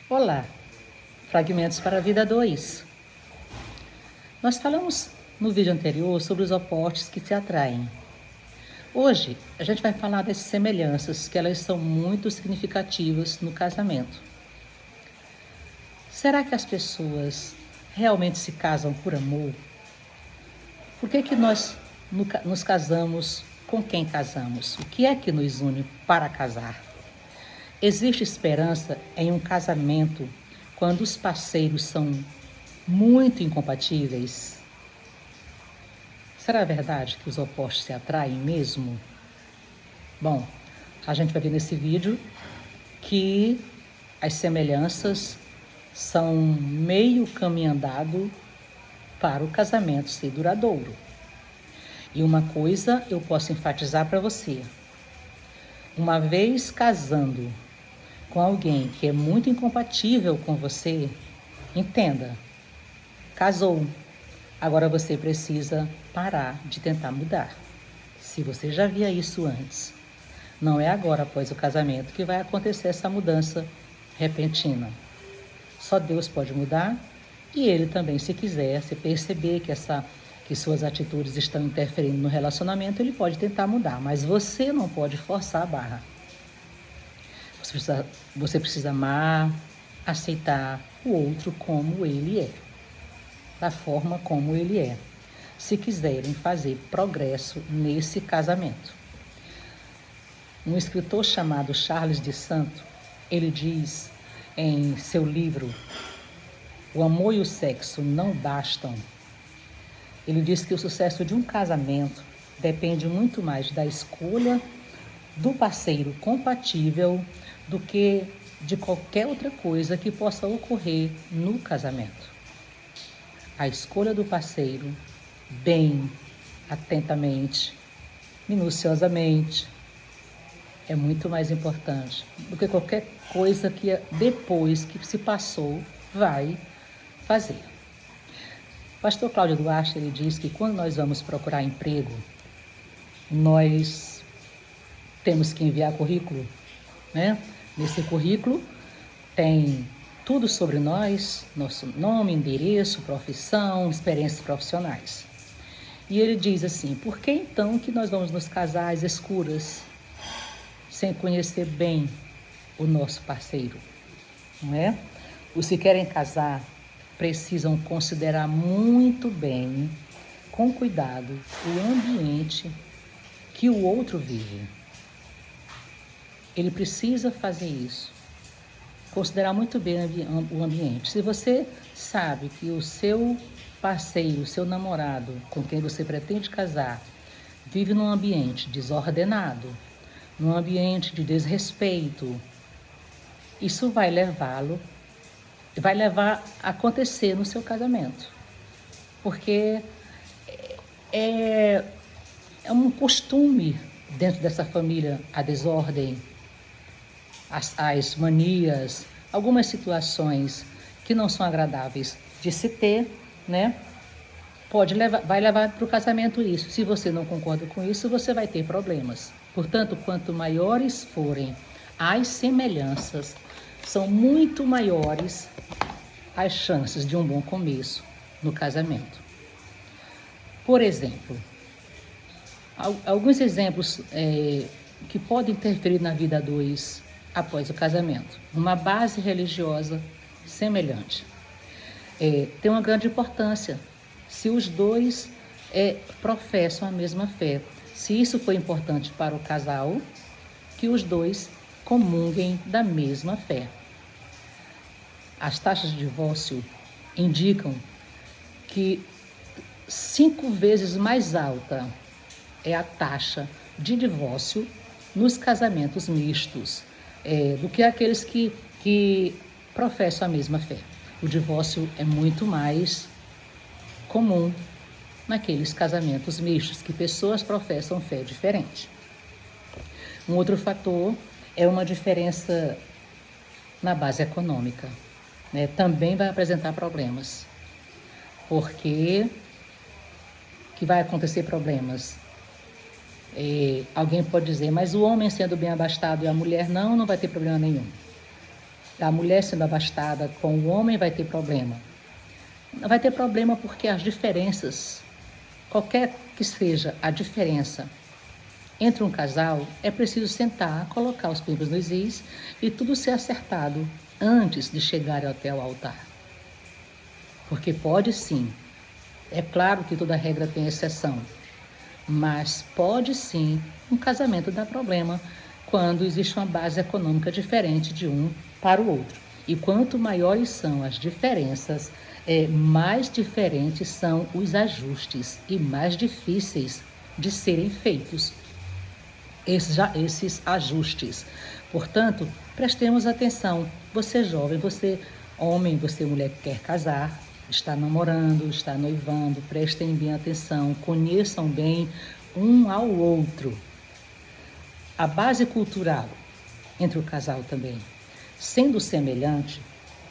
Olá, Fragmentos para a Vida 2. Nós falamos no vídeo anterior sobre os opostos que se atraem. Hoje, a gente vai falar das semelhanças, que elas são muito significativas no casamento. Será que as pessoas realmente se casam por amor? Por que nós nos casamos com quem casamos? O que é que nos une para casar? Existe esperança em um casamento quando os parceiros são muito incompatíveis? Será verdade que os opostos se atraem mesmo? Bom, a gente vai ver nesse vídeo que as semelhanças são meio caminho andado para o casamento ser duradouro. E uma coisa eu posso enfatizar para você: uma vez casando com alguém que é muito incompatível com você, entenda, casou. Agora você precisa parar de tentar mudar. Se você já via isso antes, não é agora após o casamento que vai acontecer essa mudança repentina. Só Deus pode mudar, e Ele também, se quiser, se perceber que suas atitudes estão interferindo no relacionamento, Ele pode tentar mudar, mas você não pode forçar a barra. Você precisa amar, aceitar o outro como ele é, da forma como ele é, se quiserem fazer progresso nesse casamento. Um escritor chamado Charles de Santo, ele diz em seu livro O Amor e o Sexo Não Bastam, ele diz que o sucesso de um casamento depende muito mais da escolha do parceiro compatível do que de qualquer outra coisa que possa ocorrer no casamento. A escolha do parceiro, bem, atentamente, minuciosamente, é muito mais importante do que qualquer coisa que depois que se passou vai fazer. O pastor Cláudio Duarte, ele diz que quando nós vamos procurar emprego, nós temos que enviar currículo, né? Nesse currículo tem tudo sobre nós, nosso nome, endereço, profissão, experiências profissionais. E ele diz assim: por que então que nós vamos nos casar às escuras, sem conhecer bem o nosso parceiro? Não é? Os que querem casar precisam considerar muito bem, com cuidado, o ambiente que o outro vive. Ele precisa fazer isso, considerar muito bem o ambiente. Se você sabe que o seu parceiro, o seu namorado, com quem você pretende casar, vive num ambiente desordenado, num ambiente de desrespeito, isso vai levar a acontecer no seu casamento. Porque é um costume dentro dessa família a desordem, as manias, algumas situações que não são agradáveis de se ter, né? Vai levar para o casamento isso. Se você não concorda com isso, você vai ter problemas. Portanto, quanto maiores forem as semelhanças, são muito maiores as chances de um bom começo no casamento. Por exemplo, alguns exemplos que podem interferir na vida a dois após o casamento. Uma base religiosa semelhante. Tem uma grande importância se os dois professam a mesma fé. Se isso for importante para o casal, que os dois comunguem da mesma fé. As taxas de divórcio indicam que 5 vezes mais alta é a taxa de divórcio nos casamentos mistos, do que aqueles que professam a mesma fé. O divórcio é muito mais comum naqueles casamentos mistos, que pessoas professam fé diferente. Um outro fator é uma diferença na base econômica, né? Também vai apresentar problemas, porque que vai acontecer problemas. Alguém pode dizer, mas o homem sendo bem abastado e a mulher não vai ter problema nenhum. A mulher sendo abastada com o homem vai ter problema. Vai ter problema porque as diferenças, qualquer que seja a diferença entre um casal, é preciso sentar, colocar os pingos nos is e tudo ser acertado antes de chegar até o altar. Porque pode sim, é claro que toda regra tem exceção, mas pode sim um casamento dar problema quando existe uma base econômica diferente de um para o outro. E quanto maiores são as diferenças, mais diferentes são os ajustes e mais difíceis de serem feitos esses ajustes. Portanto, prestemos atenção. Você jovem, você homem, você mulher que quer casar, está namorando, está noivando, prestem bem atenção, conheçam bem um ao outro. A base cultural entre o casal também, sendo semelhante,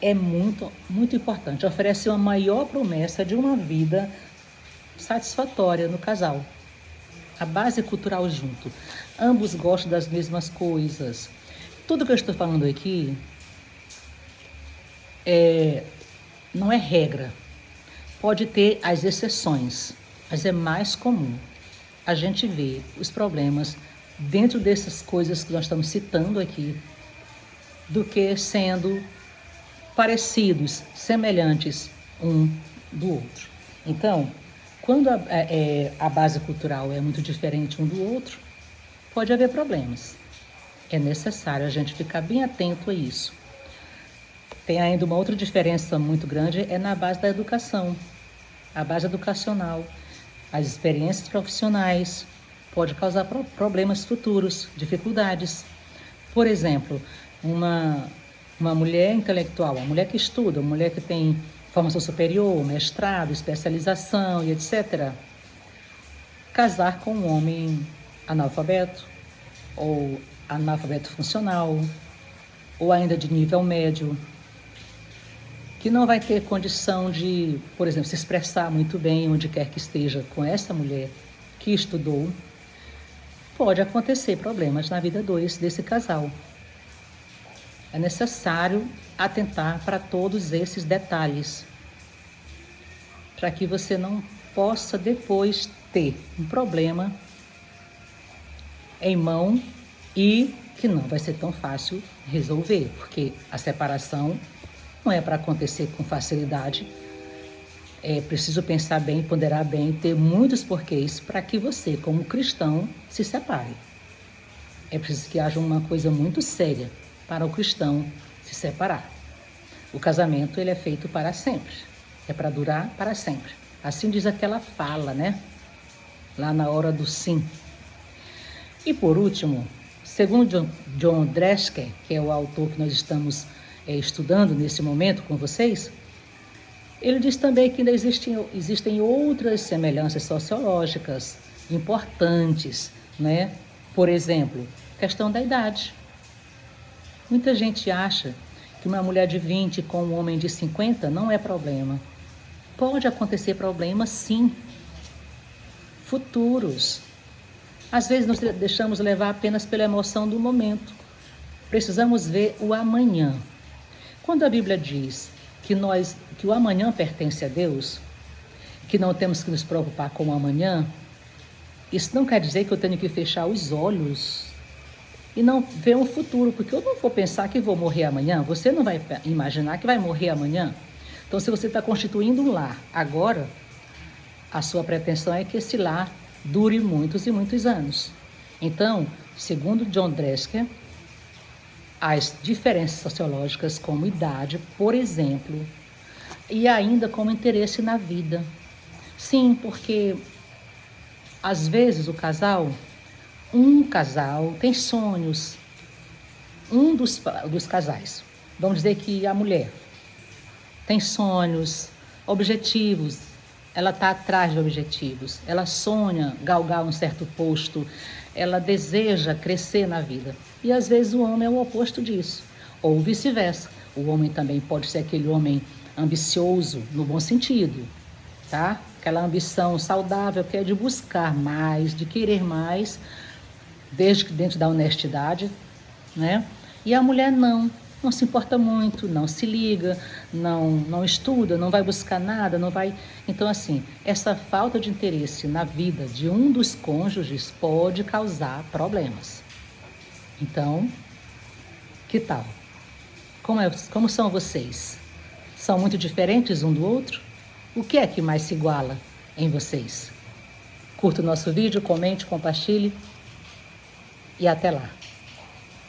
é muito, muito importante. Oferece uma maior promessa de uma vida satisfatória no casal. A base cultural junto. Ambos gostam das mesmas coisas. Tudo que eu estou falando aqui não é regra. Pode ter as exceções, mas é mais comum a gente ver os problemas dentro dessas coisas que nós estamos citando aqui, do que sendo parecidos, semelhantes um do outro. Então, quando a base cultural é muito diferente um do outro, pode haver problemas. É necessário a gente ficar bem atento a isso. Tem ainda uma outra diferença muito grande, é na base da educação. A base educacional, as experiências profissionais, pode causar problemas futuros, dificuldades. Por exemplo, uma mulher intelectual, uma mulher que estuda, uma mulher que tem formação superior, mestrado, especialização e etc. Casar com um homem analfabeto, ou analfabeto funcional, ou ainda de nível médio, que não vai ter condição de, por exemplo, se expressar muito bem onde quer que esteja com essa mulher que estudou, pode acontecer problemas na vida desse casal. É necessário atentar para todos esses detalhes, para que você não possa depois ter um problema em mão e que não vai ser tão fácil resolver, porque a separação não é para acontecer com facilidade. É preciso pensar bem, ponderar bem, ter muitos porquês para que você, como cristão, se separe. É preciso que haja uma coisa muito séria para o cristão se separar. O casamento, ele é feito para sempre. É para durar para sempre. Assim diz aquela fala, né? Lá na hora do sim. E por último, segundo John Dreschke, que é o autor que nós estamos estudando nesse momento com vocês, ele diz também que ainda existem outras semelhanças sociológicas importantes, né? Por exemplo, questão da idade. Muita gente acha que uma mulher de 20 com um homem de 50 não é problema. Pode acontecer problemas, sim, futuros. Às vezes nos deixamos levar apenas pela emoção do momento. Precisamos ver o amanhã. Quando a Bíblia diz que o amanhã pertence a Deus, que não temos que nos preocupar com o amanhã, isso não quer dizer que eu tenho que fechar os olhos e não ver um futuro, porque eu não vou pensar que vou morrer amanhã, você não vai imaginar que vai morrer amanhã. Então, se você está constituindo um lar agora, a sua pretensão é que esse lar dure muitos e muitos anos. Então, segundo John Dreschke, as diferenças sociológicas como idade, por exemplo, e ainda como interesse na vida. Sim, porque às vezes um casal tem sonhos, um dos casais, vamos dizer que a mulher tem sonhos, objetivos, ela está atrás de objetivos, ela sonha galgar um certo posto, ela deseja crescer na vida. E às vezes o homem é o oposto disso, ou vice-versa. O homem também pode ser aquele homem ambicioso, no bom sentido, tá? Aquela ambição saudável que é de buscar mais, de querer mais, desde que dentro da honestidade, né? E a mulher não. não se importa muito, não se liga, não estuda, não vai buscar nada, não vai... Então, assim, essa falta de interesse na vida de um dos cônjuges pode causar problemas. Então, que tal? Como são vocês? São muito diferentes um do outro? O que é que mais se iguala em vocês? Curta o nosso vídeo, comente, compartilhe e até lá.